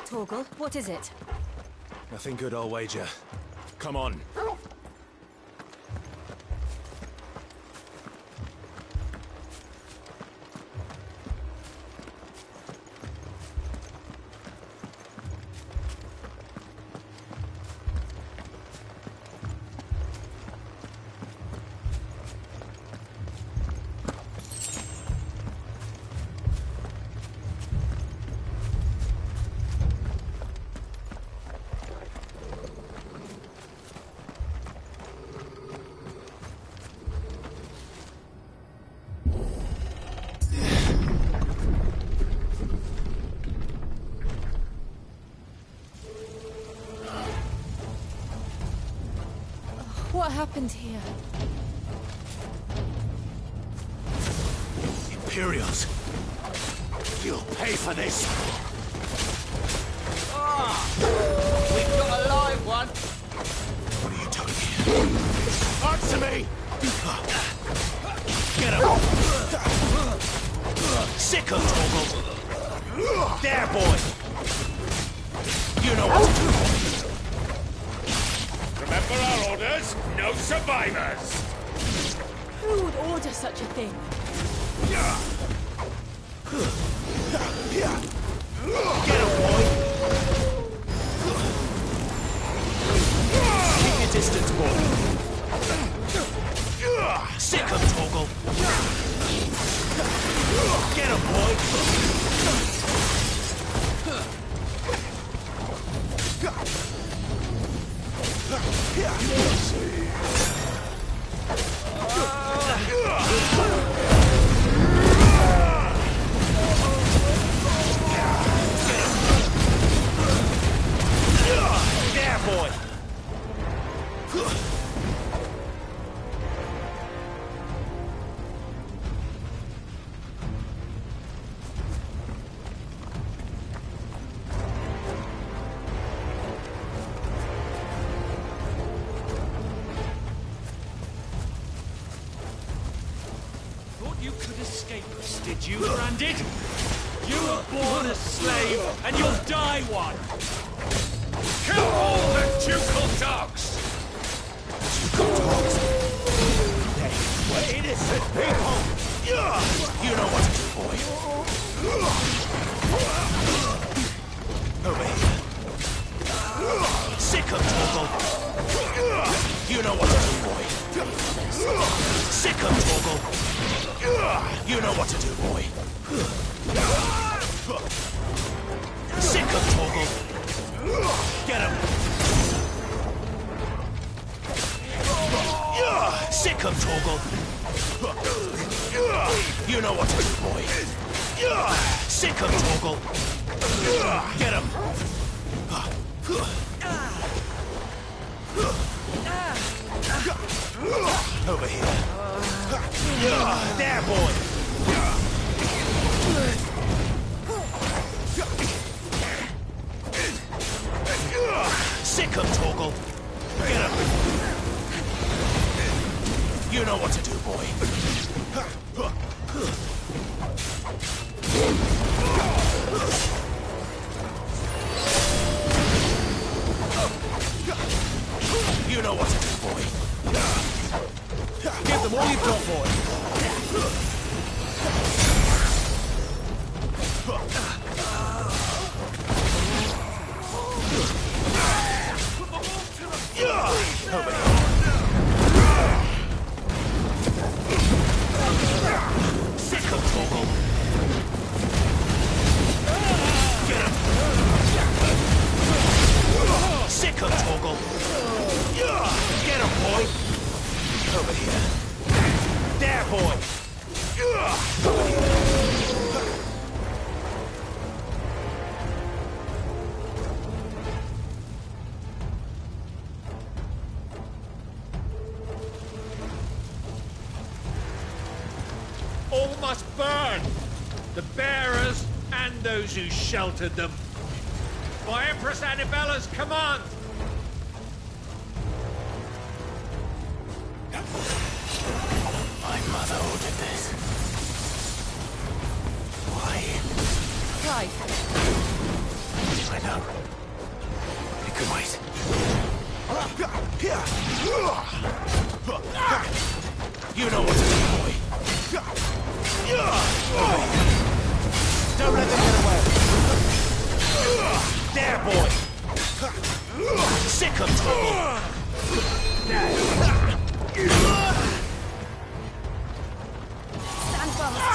Torgal, what is it? Nothing good, I'll wager. Come on. What happened here? Imperials! You'll pay for this! We've got a live one! What are you doing here? Answer me! Get him! Sick of Torgal! There, boy! You know what to do! Remember our orders? No survivors! Who would order such a thing? Get him, boy! Keep your distance, boy! Sick of Torgal! Get him, boy! There, boy! You could escape us, did you, Branded? You were born a slave, and you'll die one! Kill all the ducal dogs! Ducal dogs? They were innocent people! You know what to do, boy. Over here. Sick of Torgal! You know what to do, boy. Sick of Torgal! You know what to do, boy. Sick of Torgal. Get him. Sick of Torgal. You know what to do, boy. Sick of Torgal. Get him. Over here. There, boy! Sick of Torgal! Get him! You know what to do, boy. You know what to do, boy. Give them all you've got, boy. Over here. must burn! The bearers and those who sheltered them. By Empress Annibella's command! My mother ordered this. Why? Clive, I know. It could wait. You know what to do, boy. Don't let them get away. There, boy. Sick of trouble. stand fast.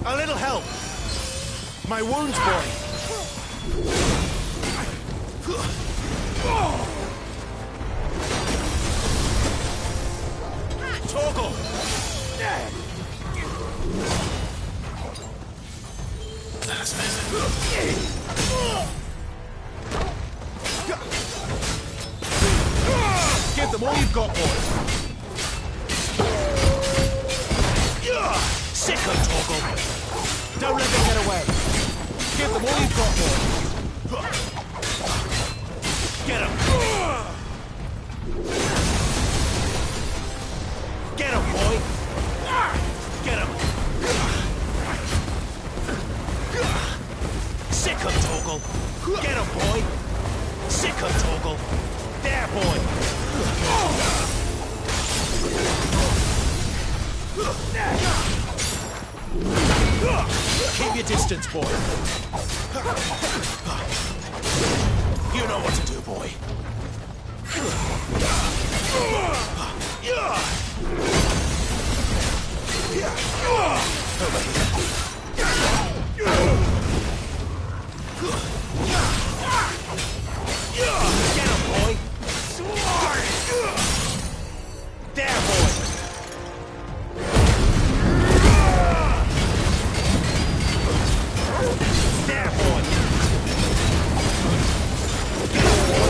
A little help. My wounds, boy. Torgal! That's better. Give them all you've got, boys. Sick of Torgal. Don't let them get away. Give them all you've got, boys. Get him. Get him, boy. Get him. Sick of Torgal. Get him, boy. Sick of Torgal. There, boy. Keep your distance, boy. You know what to do, boy. Get him, boy. There, boy. There, boy. Get him, boy.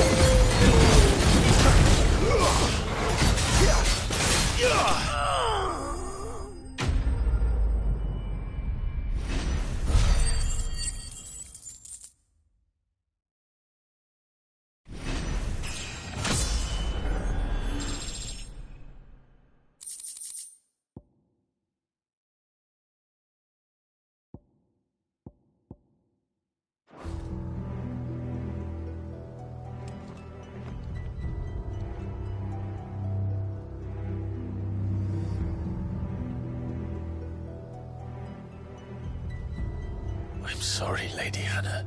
I'm sorry, Lady Hannah.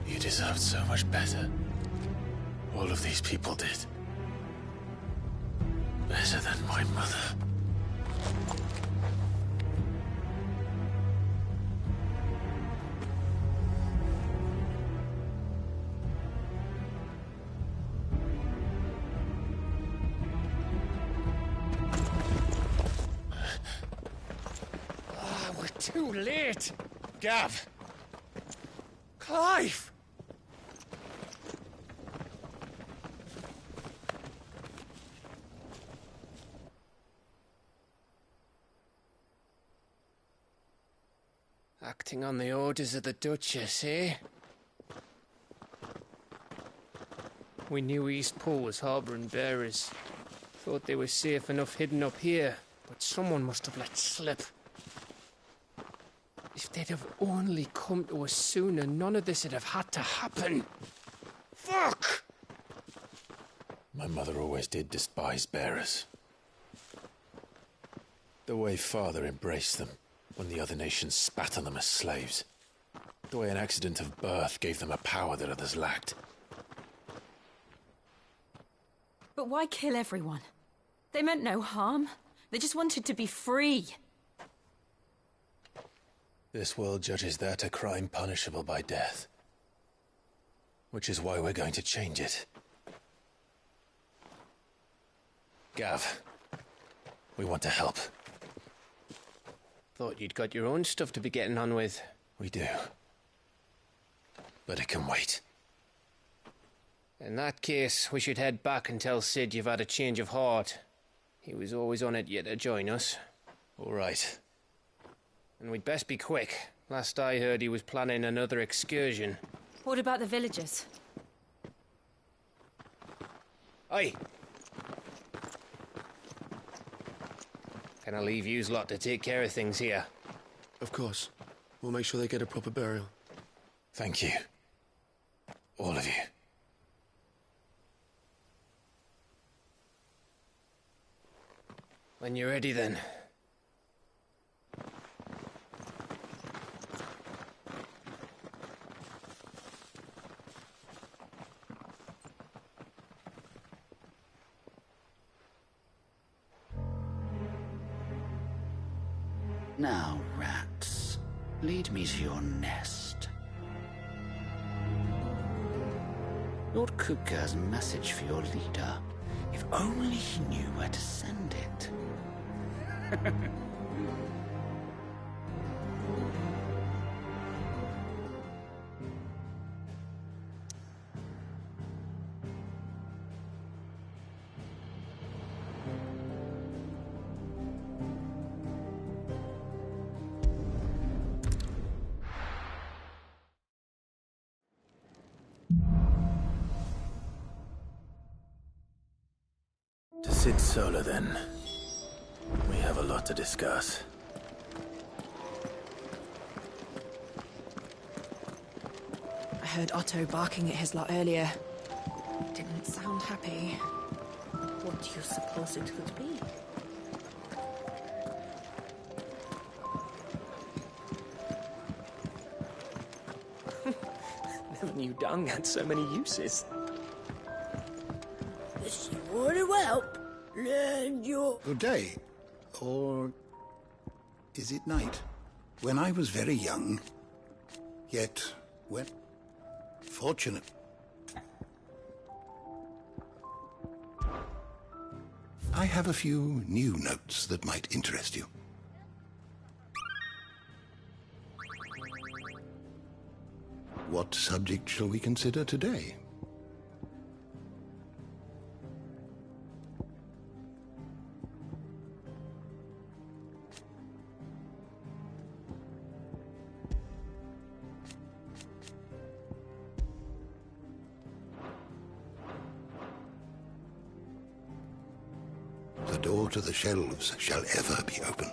You deserved so much better. All of these people did. Better than my mother. Too late! Gav! Clive! Acting on the orders of the Duchess, eh? We knew East Pool was harbouring bearers. Thought they were safe enough hidden up here, but someone must have let slip. If they'd have only come to us sooner, none of this would have had to happen. Fuck! My mother always did despise bearers. The way Father embraced them when the other nations spat on them as slaves. The way an accident of birth gave them a power that others lacked. But why kill everyone? They meant no harm. They just wanted to be free. This world judges that a crime punishable by death. Which is why we're going to change it. Gav, we want to help. Thought you'd got your own stuff to be getting on with. We do. But it can wait. In that case, we should head back and tell Sid you've had a change of heart. He was always on it yet to join us. All right. And we'd best be quick. Last I heard, he was planning another excursion. What about the villagers? Aye. Can I leave yous lot to take care of things here? Of course. We'll make sure they get a proper burial. Thank you. All of you. When you're ready, then. Now, rats, lead me to your nest. Lord Kupka has a message for your leader. If only he knew where to send it. To Sid Solar, then. We have a lot to discuss. I heard Otto barking at his lot earlier. Didn't sound happy. What do you suppose it could be? Never knew dung had so many uses. If you want to help, learn your... Good day. Or is it night? When I was very young, yet when fortunate. I have a few new notes that might interest you. What subject shall we consider today? The door to the shelves shall ever be open.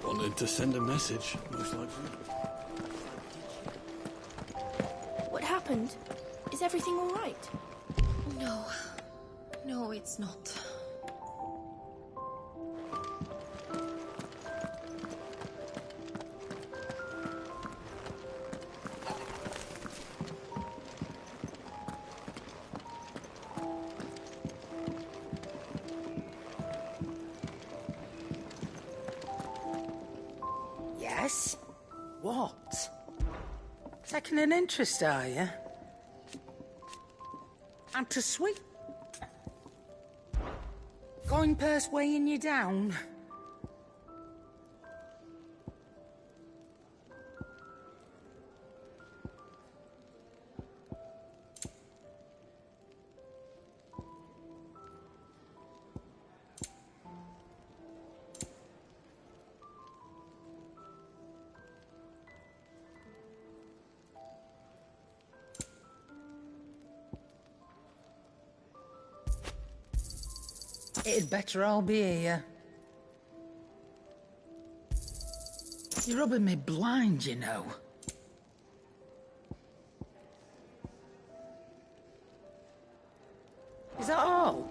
Wanted to send a message, most likely. What happened? Is everything all right? No. No, it's not. Yes? What? Taking an interest, are you? And to sweet? Coin purse weighing you down? It'd better all be here. You're rubbing me blind, you know. Is that all?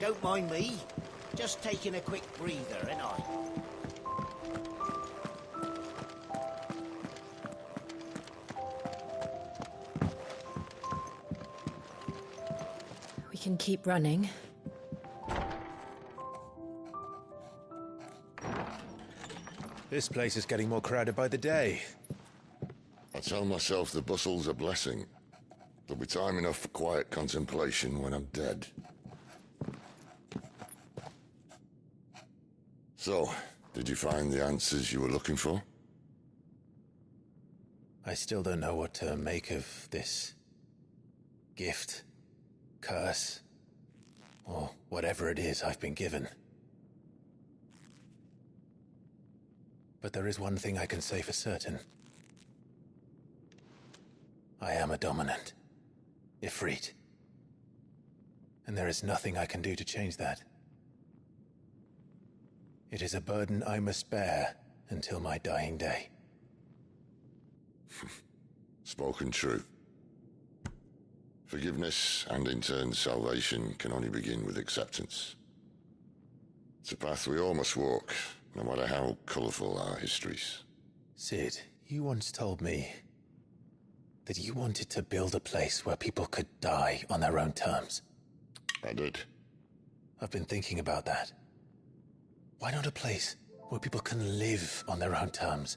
Don't mind me. Just taking a quick breather, ain't I? We can keep running. This place is getting more crowded by the day. I tell myself the bustle's a blessing. There'll be time enough for quiet contemplation when I'm dead. So, did you find the answers you were looking for? I still don't know what to make of this gift, curse, or whatever it is I've been given. But there is one thing I can say for certain. I am a dominant, Ifrit. And there is nothing I can do to change that. It is a burden I must bear until my dying day. Spoken true. Forgiveness and in turn salvation can only begin with acceptance. It's a path we all must walk, no matter how colourful our histories. Sid, you once told me that you wanted to build a place where people could die on their own terms. I did. I've been thinking about that. Why not a place where people can live on their own terms?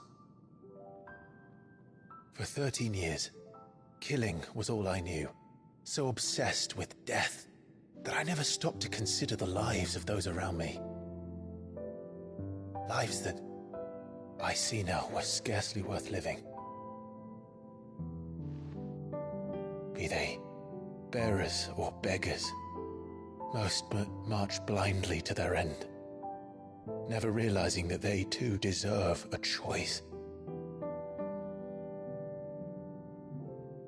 For 13 years, killing was all I knew. So obsessed with death that I never stopped to consider the lives of those around me. Lives that I see now were scarcely worth living. Be they bearers or beggars, Most march blindly to their end, never realizing that they too deserve a choice.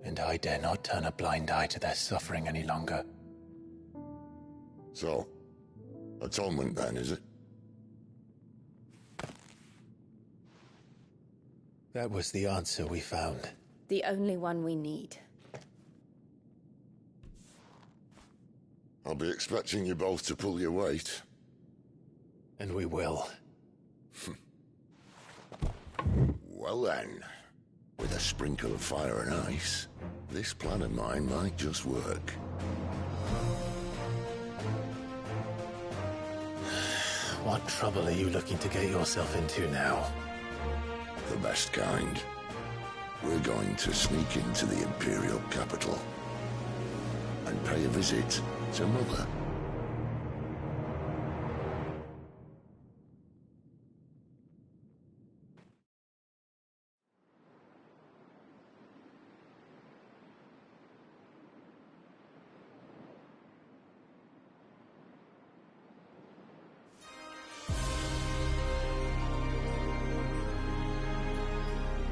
And I dare not turn a blind eye to their suffering any longer. So, atonement then, is it? That was the answer we found. The only one we need. I'll be expecting you both to pull your weight. And we will. Well then, with a sprinkle of fire and ice, this plan of mine might just work. What trouble are you looking to get yourself into now? The best kind. We're going to sneak into the Imperial capital and pay a visit to Mother.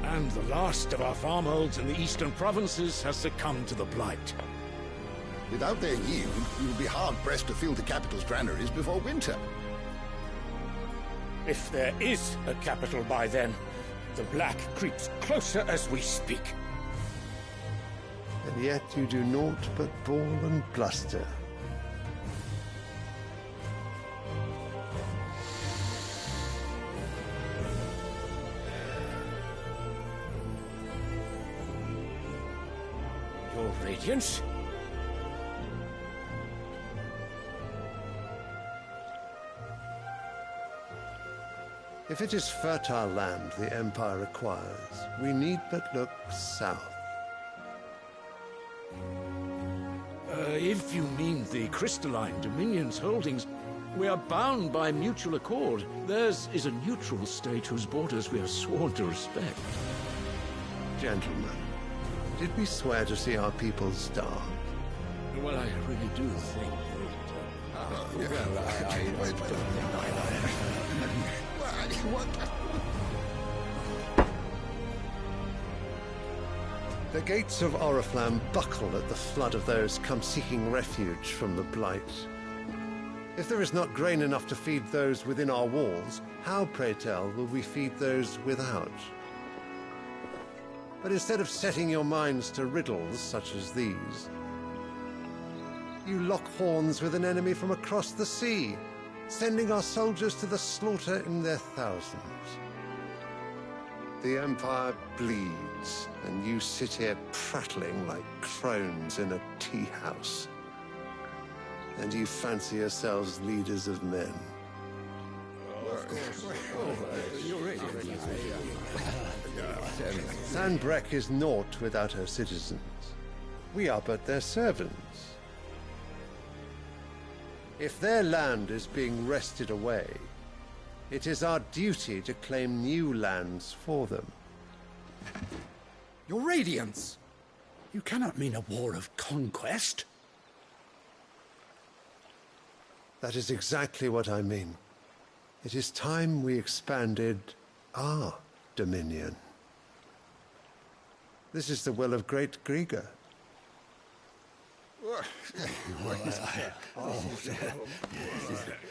And the last of our farmholds in the eastern provinces has succumbed to the blight. Without their yield, we will be hard-pressed to fill the capital's granaries before winter. If there is a capital by then, the black creeps closer as we speak. And yet you do naught but bawl and bluster. Your Radiance? If it is fertile land the Empire requires, we need but look south. If you mean the crystalline Dominion's holdings, we are bound by mutual accord. Theirs is a neutral state whose borders we have sworn to respect. Gentlemen, did we swear to see our people starve? Well, I really do think The gates of Oriflamme buckle at the flood of those come seeking refuge from the blight. If there is not grain enough to feed those within our walls, how, pray tell, will we feed those without? But instead of setting your minds to riddles such as these, you lock horns with an enemy from across the sea, sending our soldiers to the slaughter in their thousands. The Empire bleeds, and you sit here prattling like crones in a tea house. And you fancy yourselves leaders of men. Sanbreque is naught without her citizens. We are but their servants. If their land is being wrested away, it is our duty to claim new lands for them. Your Radiance! You cannot mean a war of conquest. That is exactly what I mean. It is time we expanded our dominion. This is the will of great Grieger.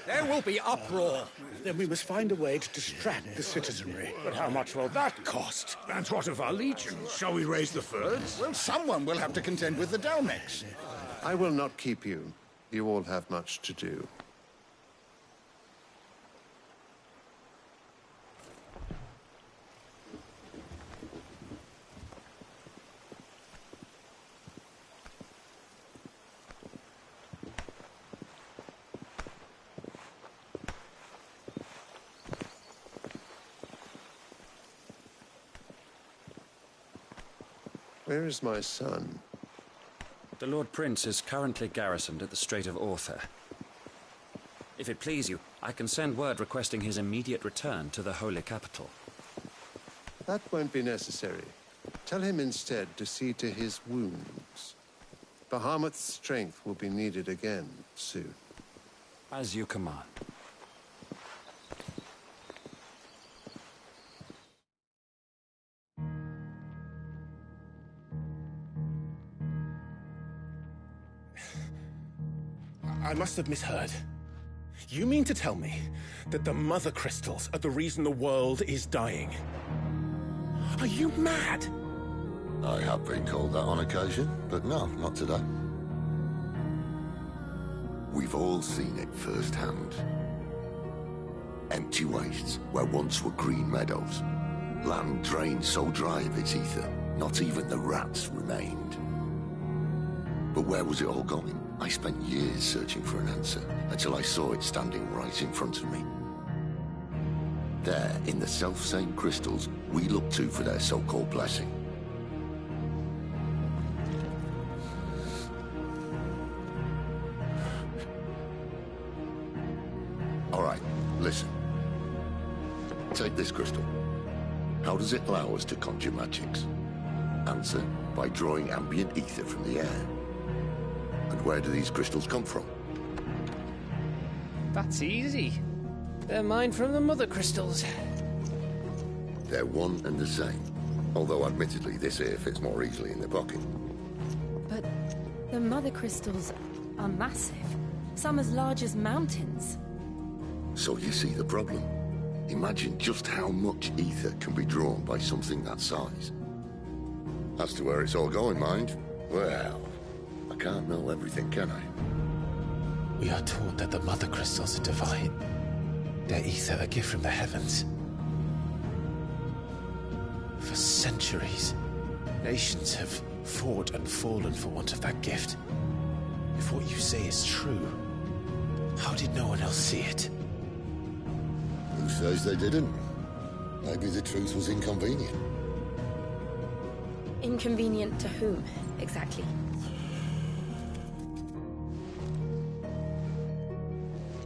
There will be uproar. Then we must find a way to distract the citizenry. But how much will that cost? And what of our legions? Shall we raise the furs? Well, someone will have to contend with the Dalmex. I will not keep you. You all have much to do. Where is my son? The Lord Prince is currently garrisoned at the Strait of Arthur. If it please you, I can send word requesting his immediate return to the Holy Capital. That won't be necessary. Tell him instead to see to his wounds. Bahamut's strength will be needed again soon. As you command. I must have misheard. You mean to tell me that the mother crystals are the reason the world is dying? Are you mad? I have been called that on occasion, but no, not today. We've all seen it firsthand. Empty wastes where once were green meadows. Land drained so dry of its ether, not even the rats remained. But where was it all going? I spent years searching for an answer, until I saw it standing right in front of me. There, in the self-same crystals we look to for their so-called blessing. All right, listen. Take this crystal. How does it allow us to conjure magics? Answer, by drawing ambient ether from the air. And where do these crystals come from? That's easy. They're mine from the mother crystals. They're one and the same. Although admittedly this here fits more easily in the pocket. But the mother crystals are massive. Some as large as mountains. So you see the problem. Imagine just how much ether can be drawn by something that size. As to where it's all going, mind, well, I can't know everything, can I? We are taught that the mother crystals are divine. Their ether a gift from the heavens. For centuries, nations have fought and fallen for want of that gift. If what you say is true, how did no one else see it? Who says they didn't? Maybe the truth was inconvenient. Inconvenient to whom, exactly?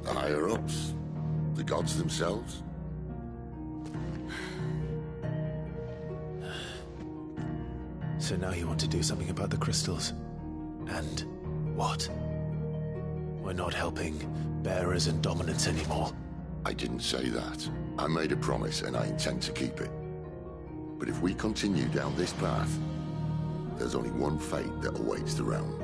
The higher-ups? The gods themselves? So now you want to do something about the crystals? And what? We're not helping bearers and dominants anymore. I didn't say that. I made a promise and I intend to keep it. But if we continue down this path, there's only one fate that awaits the realm.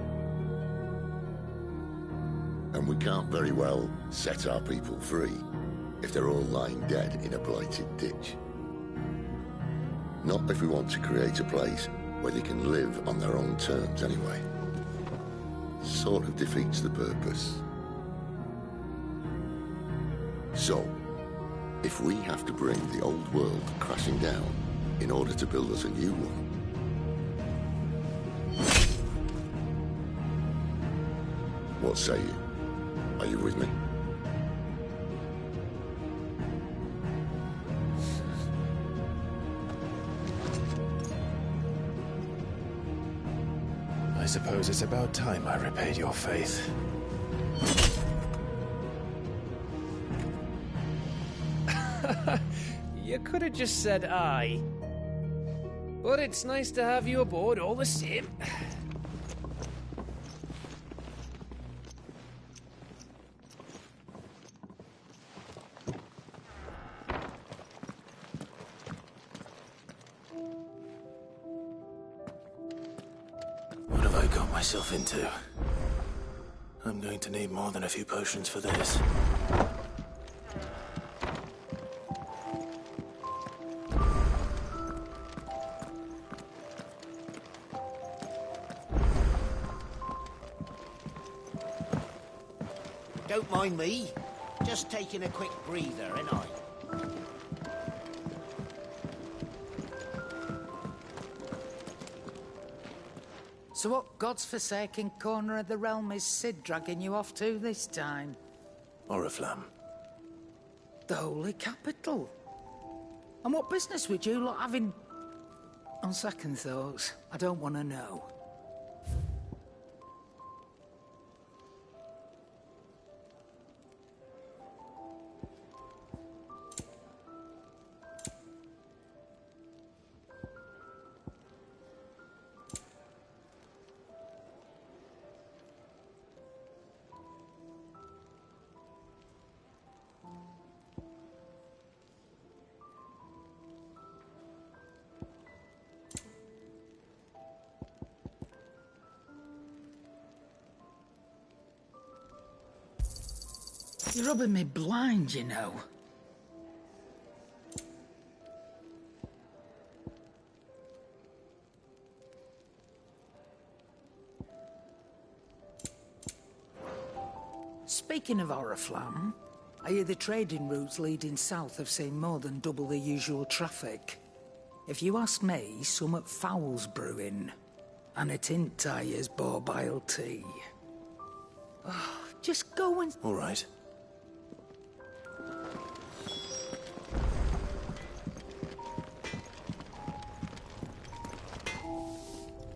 And we can't very well set our people free if they're all lying dead in a blighted ditch. Not if we want to create a place where they can live on their own terms anyway. Sort of defeats the purpose. So, if we have to bring the old world crashing down in order to build us a new one, what say you? Are you with me? I suppose it's about time I repaid your faith. You could have just said aye. But it's nice to have you aboard all the same. What have I got myself into? I'm going to need more than a few potions for this. Don't mind me. Just taking a quick breather, ain't I? So what God's forsaken corner of the realm is Sid dragging you off to this time? Oriflamme. The Holy Capital. And what business would you lot having... On second thoughts, I don't want to know. You're rubbing me blind, you know. Speaking of Oriflamme, I hear the trading routes leading south have seen more than double the usual traffic. If you ask me, summat foul's brewing. And it ain't Tyre's borbile tea. Oh, just go and... All right.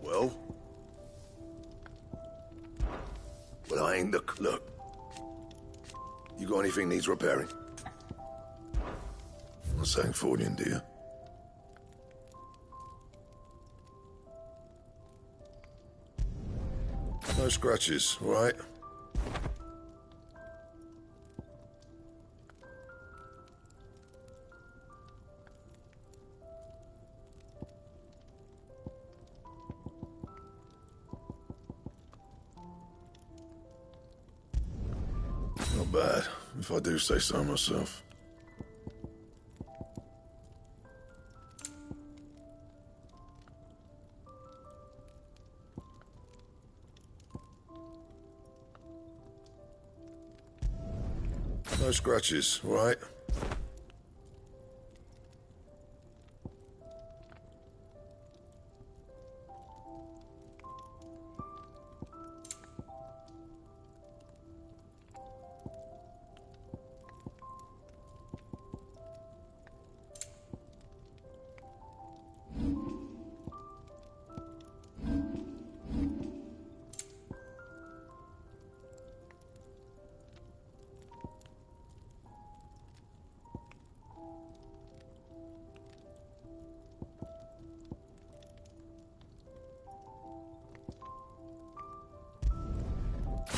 Well? Well, I ain't look. You got anything needs repairing? Not saying Fordian, do you? No scratches, all right? Not bad, if I do say so myself. No scratches, all right?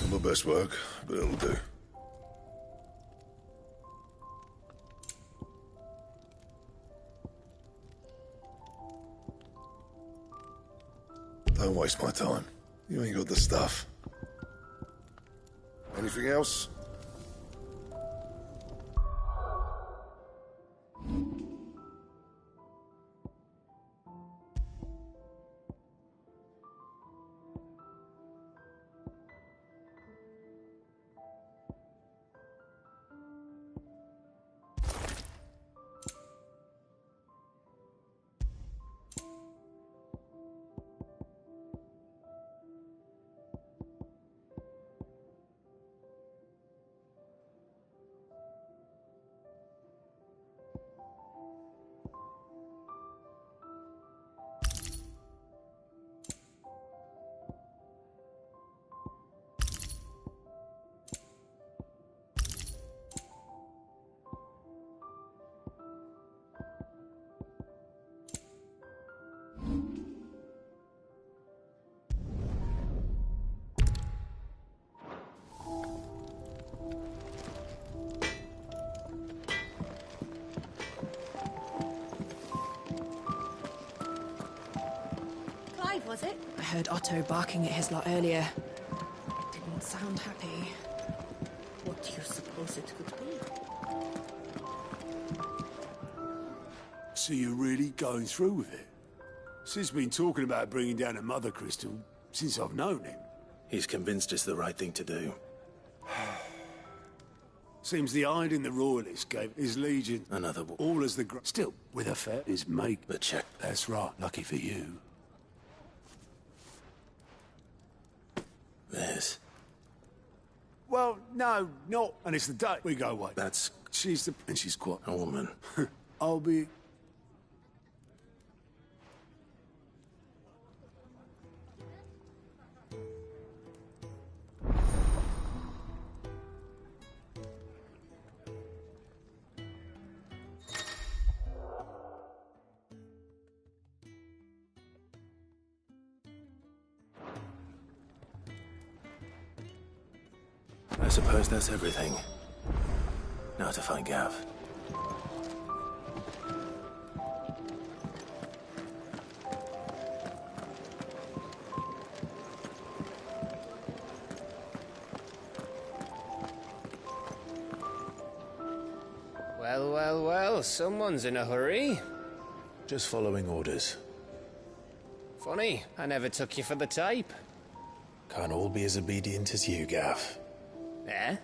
Not my best work, but it'll do. Don't waste my time. You ain't got the stuff. Anything else? Was it? I heard Otto barking at his lot earlier. Didn't sound happy. What do you suppose it could be? So you're really going through with it? Sid's been talking about bringing down a mother crystal since I've known him. He's convinced it's the right thing to do. Seems the hide in the Royalist gave his legion Another all as the still with a fair his make. But check. That's right. Lucky for you. This. Well, no, not. And it's the day we go away. That's... And she's quite... a woman. I'll be... I suppose that's everything. Now to find Gav. Well, someone's in a hurry. Just following orders. Funny, I never took you for the type. Can't all be as obedient as you, Gav. Eh?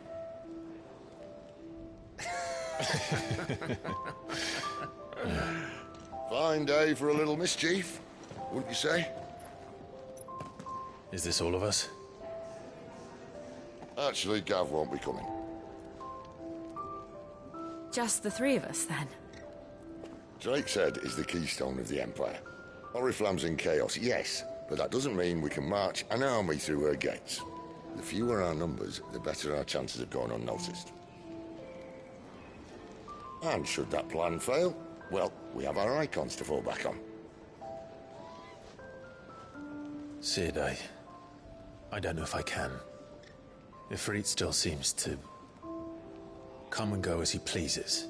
Fine day for a little mischief, wouldn't you say? Is this all of us? Actually, Gav won't be coming. Just the three of us, then? Drake's Head is the keystone of the Empire. Oriflamme's in chaos, yes, but that doesn't mean we can march an army through her gates. The fewer our numbers, the better our chances of going unnoticed. And should that plan fail, well, we have our icons to fall back on. Sid, I don't know if I can. Ifrit still seems to come and go as he pleases.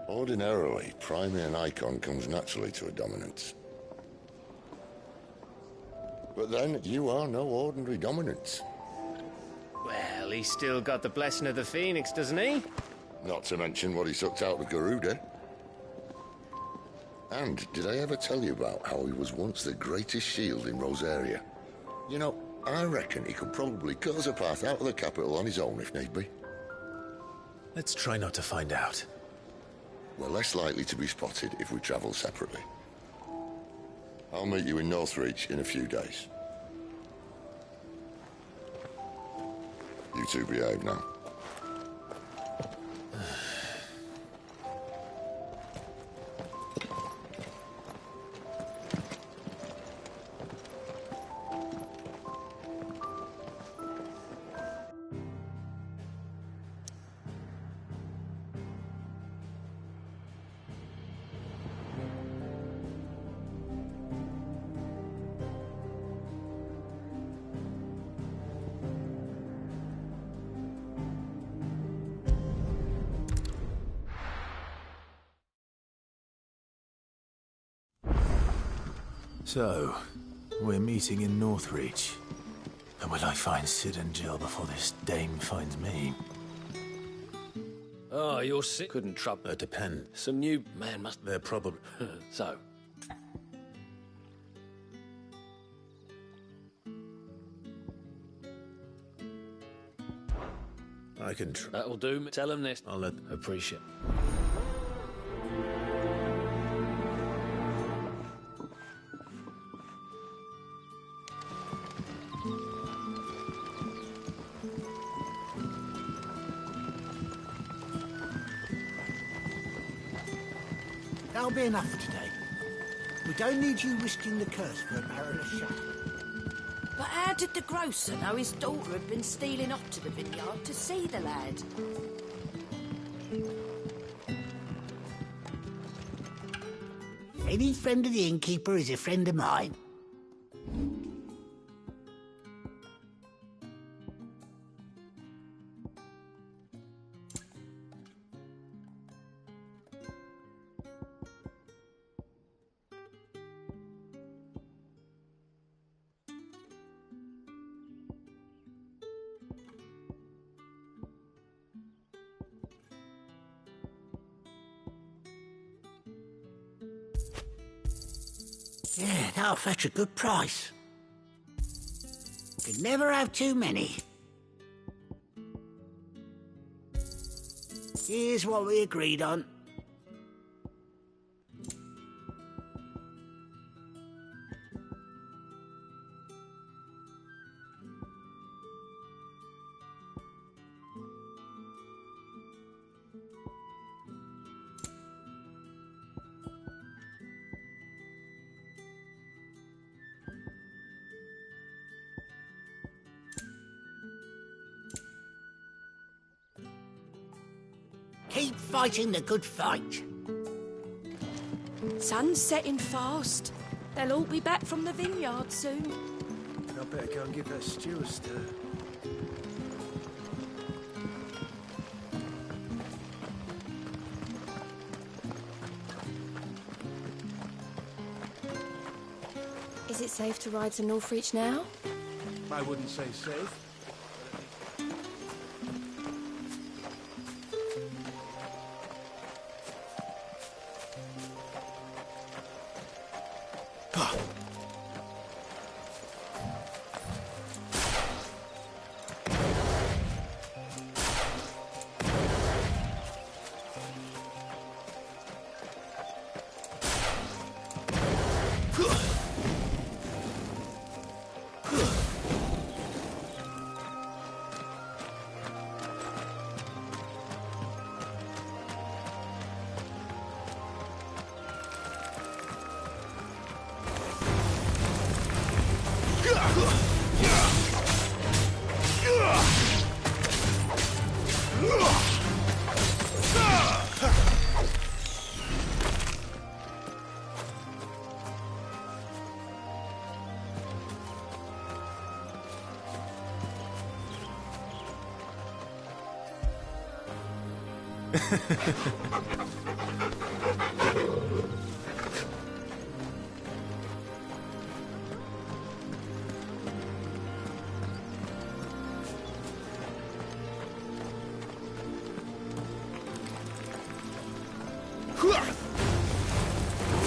Ordinarily, priming an icon comes naturally to a dominance. But then, you are no ordinary dominance. Well, he's still got the blessing of the Phoenix, doesn't he? Not to mention what he sucked out of Garuda. And did I ever tell you about how he was once the greatest shield in Rosaria? You know, I reckon he could probably cut us a path out of the capital on his own if need be. Let's try not to find out. We're less likely to be spotted if we travel separately. I'll meet you in Northreach in a few days. You two behave now. So, we're meeting in Northreach. And will I find Sid and Jill before this dame finds me? Oh, you're sick. Couldn't trouble. Depend. Some new man must... They're probably... So? I can That'll do. Tell them this. I'll let... Appreciate. That'll be enough for today. We don't need you risking the curse for a barrel of shot. But how did the grocer know his daughter had been stealing off to the vineyard to see the lad? Any friend of the innkeeper is a friend of mine. Yeah, that'll fetch a good price. Could never have too many. Here's what we agreed on. Keep fighting the good fight. Sun's setting fast. They'll all be back from the vineyard soon. I better go and give that stew a stir. Is it safe to ride to Northreach now? I wouldn't say safe.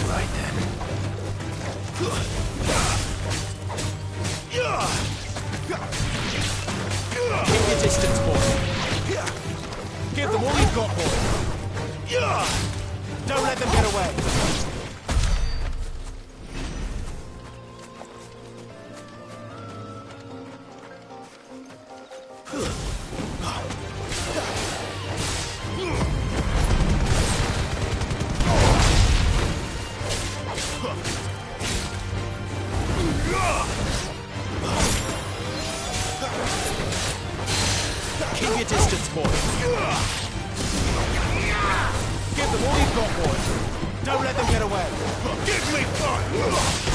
Right then. Keep your distance, boy. Give them all you've got, boy. Don't let them get away. Keep your distance, boy. Give them all you've got, boy. Don't let them get away. Give me fire!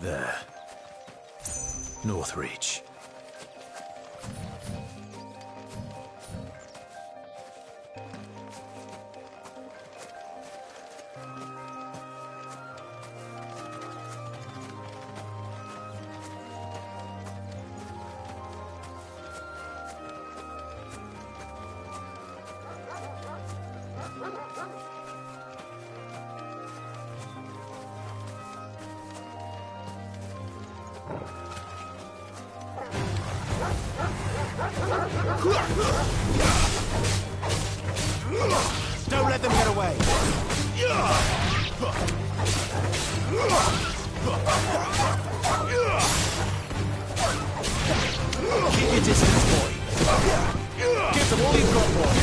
There. Northreach. Don't let them get away. Keep your distance, boy. Give them all you've got, boy.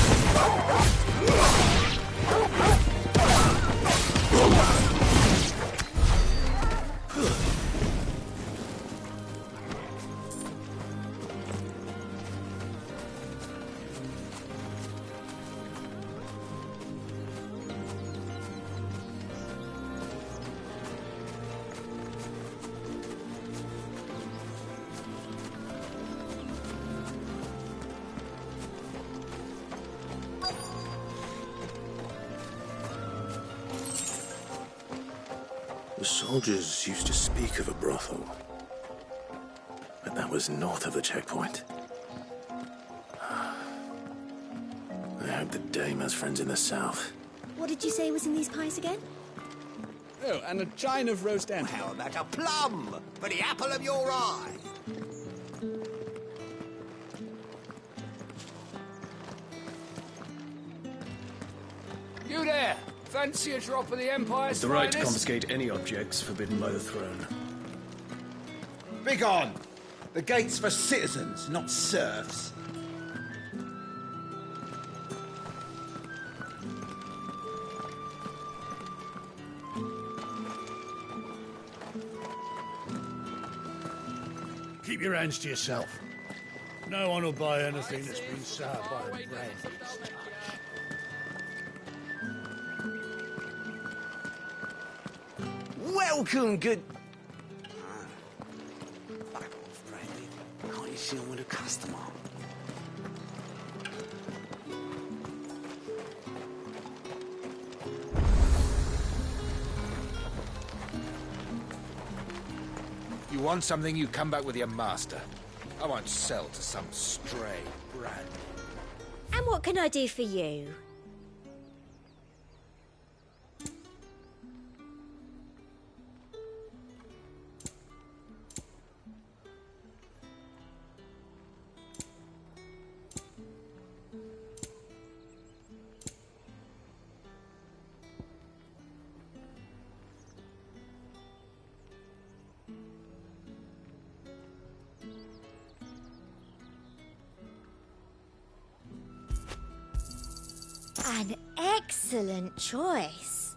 The soldiers used to speak of a brothel, but that was north of the checkpoint. I hope the dame has friends in the south. What did you say was in these pies again? Oh, and a chine of roast ant. How about a plum for the apple of your eye? You there! Fancy a drop of the Empire's The right to finest? confiscate any objects forbidden by the throne. Begone! The gate's for citizens, not serfs. Keep your hands to yourself. No one will buy anything that's been soured by the bread. Welcome, good... Back off, Bradley. Can't you see I'm with a customer? You want something, you come back with your master. I won't sell to some stray brand. And what can I do for you? An excellent choice.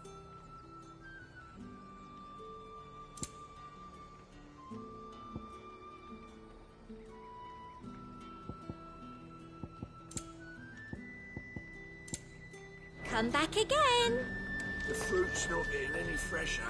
Come back again. The fruit's not getting any fresher.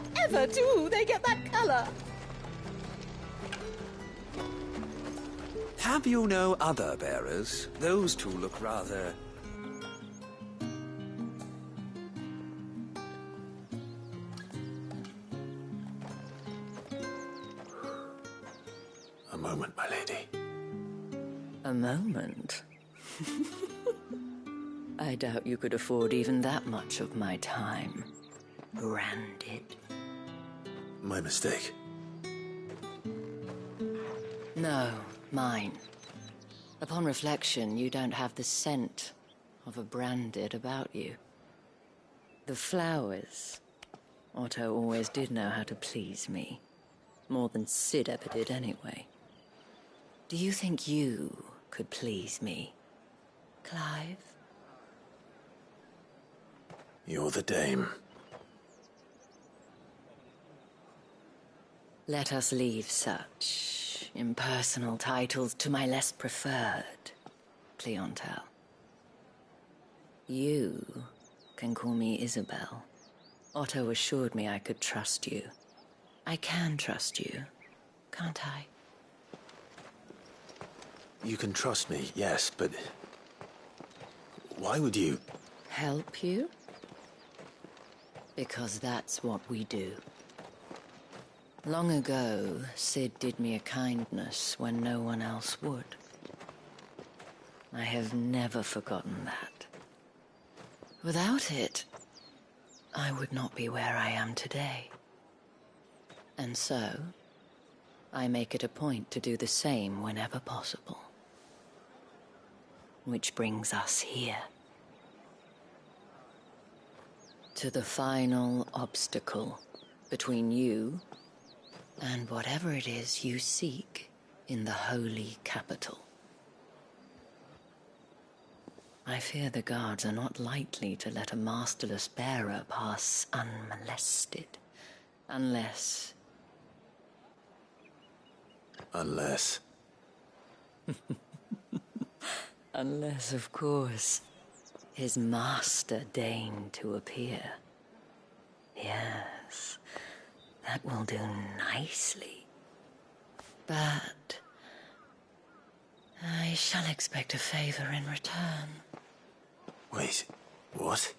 Whatever do they get that colour? Have you no other bearers? Those two look rather... A moment, my lady. A moment? I doubt you could afford even that much of my time. Branded. My mistake. No, mine. Upon reflection, you don't have the scent of a branded about you. The flowers. Otto always did know how to please me. More than Sid ever did anyway. Do you think you could please me, Clive? You're the dame. Let us leave such impersonal titles to my less preferred clientele. You can call me Isabel. Otto assured me I could trust you. I can trust you, can't I? You can trust me, yes, but... why would you... Help you? Because that's what we do. Long ago, Sid did me a kindness when no one else would. I have never forgotten that. Without it, I would not be where I am today. And so, I make it a point to do the same whenever possible. Which brings us here. To the final obstacle between you and whatever it is you seek in the holy capital. I fear the guards are not likely to let a masterless bearer pass unmolested, unless... Unless... Unless, of course, his master deigned to appear. Yes, that will do nicely. But I shall expect a favor in return. Wait, what?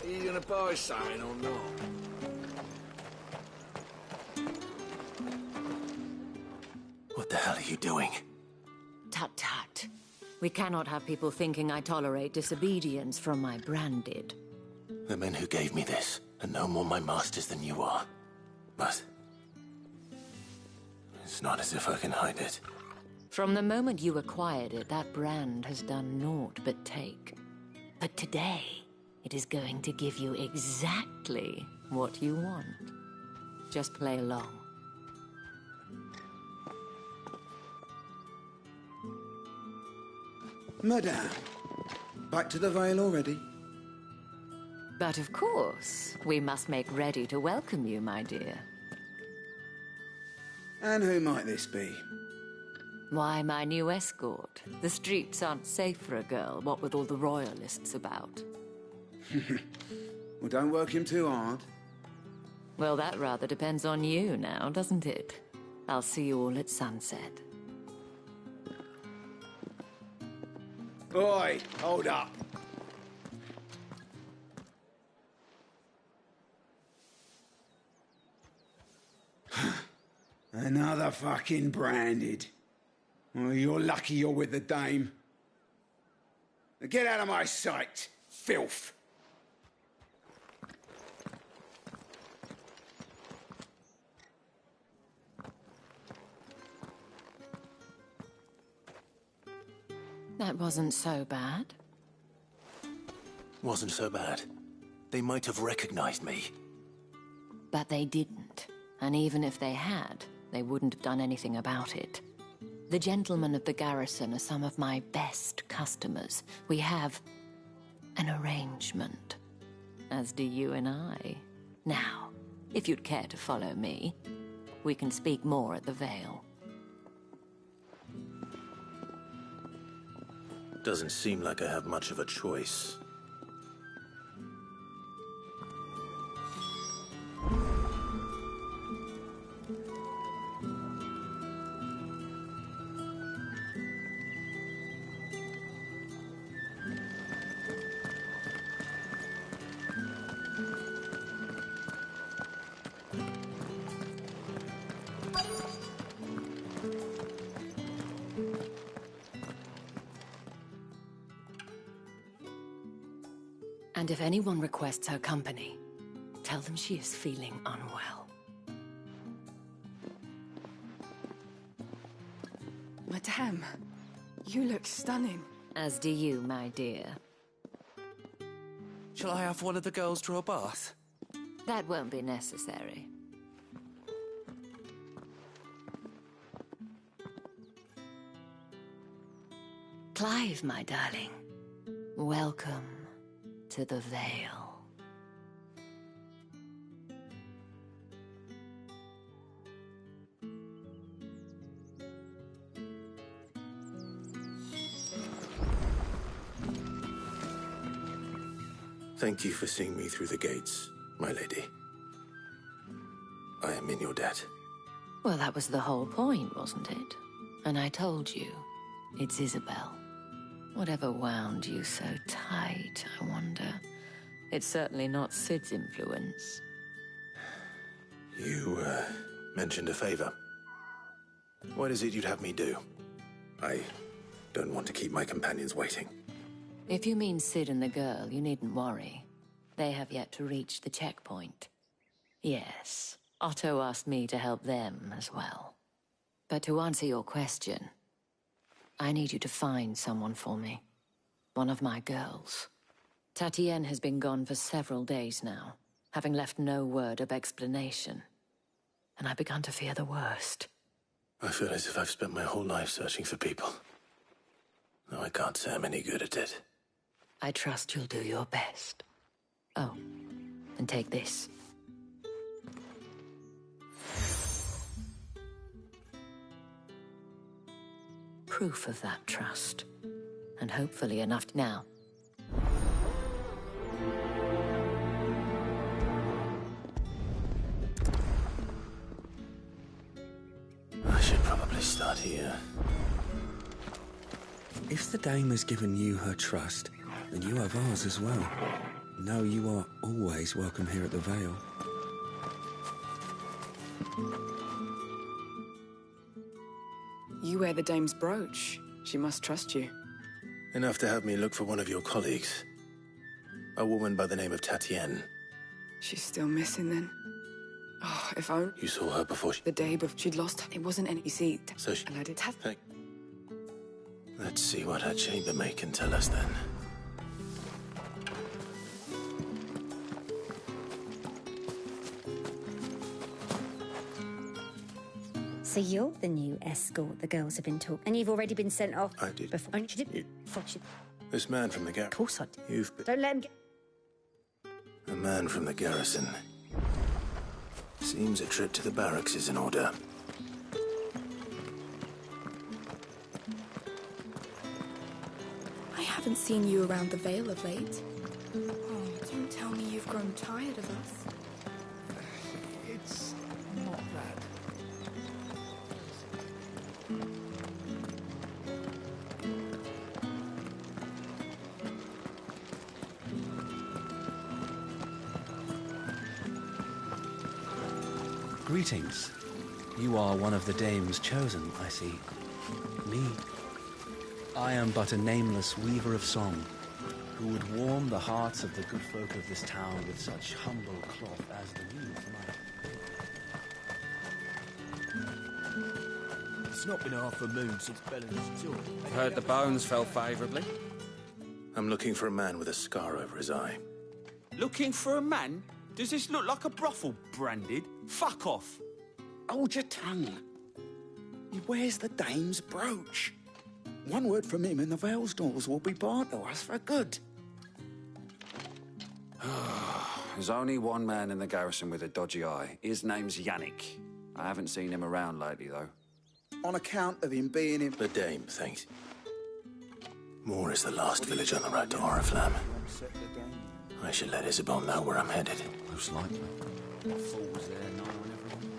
Are you gonna buy something or not? What the hell are you doing? Tut tut. We cannot have people thinking I tolerate disobedience from my branded. The men who gave me this are no more my masters than you are. But... it's not as if I can hide it. From the moment you acquired it, that brand has done naught but take. But today, it is going to give you exactly what you want. Just play along. Madame, back to the Vale already? But of course, we must make ready to welcome you, my dear. And who might this be? Why, my new escort. The streets aren't safe for a girl, what with all the royalists about. Well, don't work him too hard. Well, that rather depends on you now, doesn't it? I'll see you all at sunset. Oi, hold up. Another fucking branded. Well, you're lucky you're with the dame. Now get out of my sight, filth. That wasn't so bad. Wasn't so bad. They might have recognized me. But they didn't. And even if they had, they wouldn't have done anything about it. The gentlemen of the garrison are some of my best customers. We have an arrangement, as do you and I. Now, If you'd care to follow me, we can speak more at the Vale. Doesn't seem like I have much of a choice. And if anyone requests her company, tell them she is feeling unwell. Madame, you look stunning. As do you, my dear. Shall I have one of the girls draw a bath? That won't be necessary. Clive, my darling. Welcome to the Vale. Thank you for seeing me through the gates, my lady. I am in your debt. Well, that was the whole point, wasn't it? And I told you, it's Isabel. Whatever wound you so tight, I wonder. It's certainly not Sid's influence. You, mentioned a favor. What is it you'd have me do? I don't want to keep my companions waiting. If you mean Sid and the girl, you needn't worry. They have yet to reach the checkpoint. Yes, Otto asked me to help them as well. But to answer your question, I need you to find someone for me. One of my girls. Tatienne has been gone for several days now, having left no word of explanation. And I've begun to fear the worst. I feel as if I've spent my whole life searching for people. Though I can't say I'm any good at it. I trust you'll do your best. Oh, and take this. Proof of that trust. And hopefully enough now. I should probably start here. If the dame has given you her trust, then you have ours as well. Know you are always welcome here at the Vale. You wear the dame's brooch. She must trust you. Enough to have me look for one of your colleagues. A woman by the name of Tatienne. She's still missing then. Oh, if only... You saw her before she... The day before she'd lost... It wasn't any... You see... So she... And I did have... Let's see what her chambermaid can tell us then. So you're the new escort the girls have been talking, and you've already been sent off. I did. Before. You did. This man from the garrison. Of course I did. You've been... Don't let him get... A man from the garrison. Seems a trip to the barracks is in order. I haven't seen you around the Vale of late. Oh, don't tell me you've grown tired of us. It's not that. Greetings. You are one of the dames chosen, I see. Me. I am but a nameless weaver of song, who would warm the hearts of the good folk of this town with such humble cloth as the weave might. It's not been half a moon since Belen's tour. I've heard the bones fell favourably. I'm looking for a man with a scar over his eye. Looking for a man? Does this look like a brothel, Branded? Fuck off! Hold your tongue. He wears the dame's brooch. One word from him and the Vale's doors will be barred to us for good. There's only one man in the garrison with a dodgy eye. His name's Yannick. I haven't seen him around lately, though. On account of him being in... The Dame thinks. Moore is the last village on the road to Oriflamme. I should let Isabel know where I'm headed. Most likely. The fool was there, no one ever...